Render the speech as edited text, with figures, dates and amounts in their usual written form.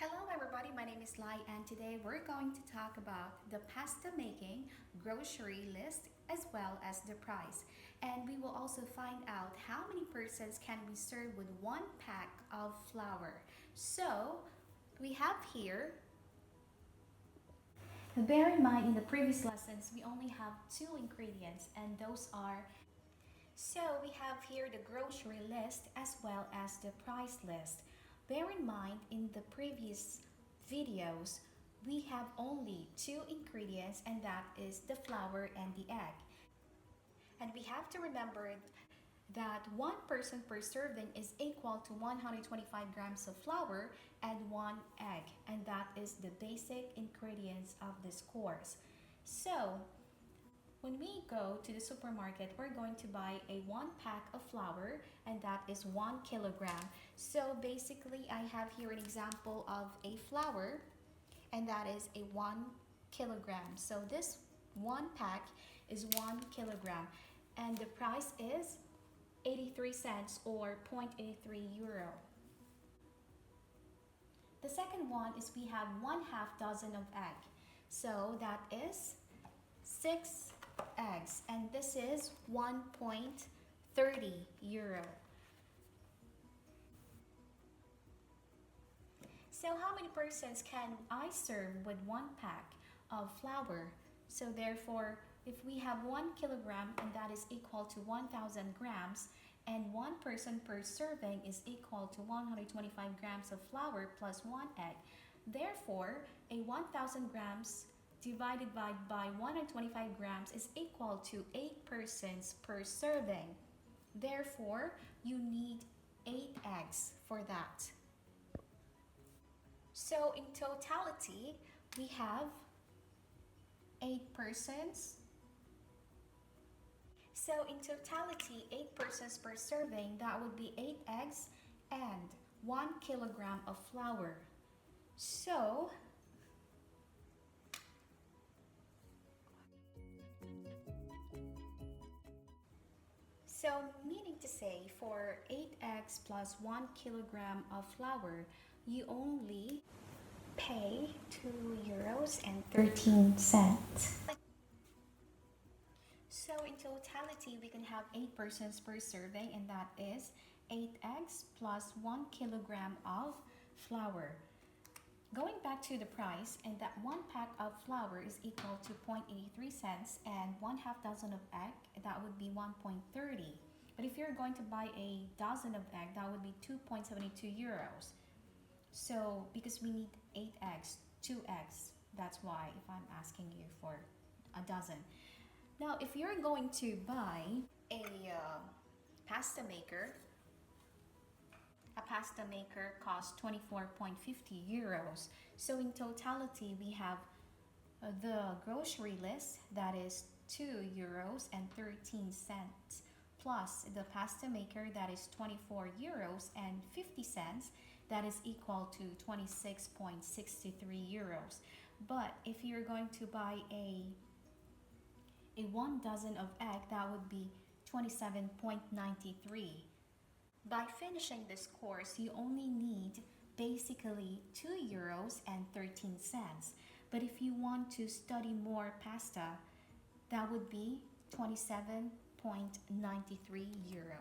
Hello everybody, my name is Lai and today we're going to talk about the pasta making grocery list as well as the price. And we will also find out how many persons can be served with one pack of flour. So we have here, bear in mind in the previous lessons we only have two ingredients and those are so we have here the grocery list as well as the price list. Bear in mind in the previous videos we have only two ingredients and that is the flour and the egg. And we have to remember that one person per serving is equal to 125 grams of flour and one egg, and that is the basic ingredients of this course. So when we go to the supermarket, we're going to buy a one pack of flour and that is 1 kilogram. So basically I have here an example of a flour and that is a 1 kilogram. So this one pack is 1 kilogram and the price is 83 cents or 0.83 euro. The second one is we have 1/2 dozen of egg. So that is 6 eggs and this is 1.30 euro. So how many persons can I serve with one pack of flour? So therefore if we have 1 kilogram and that is equal to 1000 grams and one person per serving is equal to 125 grams of flour plus one egg, therefore a 1000 grams divided by 125 grams is equal to 8 persons per serving. Therefore, you need 8 eggs for that. So in totality, we have 8 persons. So in totality, 8 persons per serving, that would be 8 eggs and 1 kilogram of flour. So meaning to say for 8 eggs plus 1 kilogram of flour, you only pay 2 euros and 13 cents. So in totality, we can have 8 persons per serving and that is 8 eggs plus 1 kilogram of flour. Going back to the price, and that one pack of flour is equal to 0.83 cents and 1/2 dozen of egg, that would be 1.30. But if you're going to buy a dozen of egg, that would be 2.72 euros. So because we need 8 eggs, 2 eggs, that's why if I'm asking you for a dozen. Now if you're going to buy a pasta maker, a pasta maker costs 24.50 euros. So in totality, we have the grocery list that is 2 euros and 13 cents plus the pasta maker that is 24 euros and 50 cents that is equal to 26.63 euros. But if you're going to buy a 1 dozen of egg, that would be 27.93. By finishing this course, you only need basically 2 euros and 13 cents. But if you want to study more pasta, that would be 27.93 euros.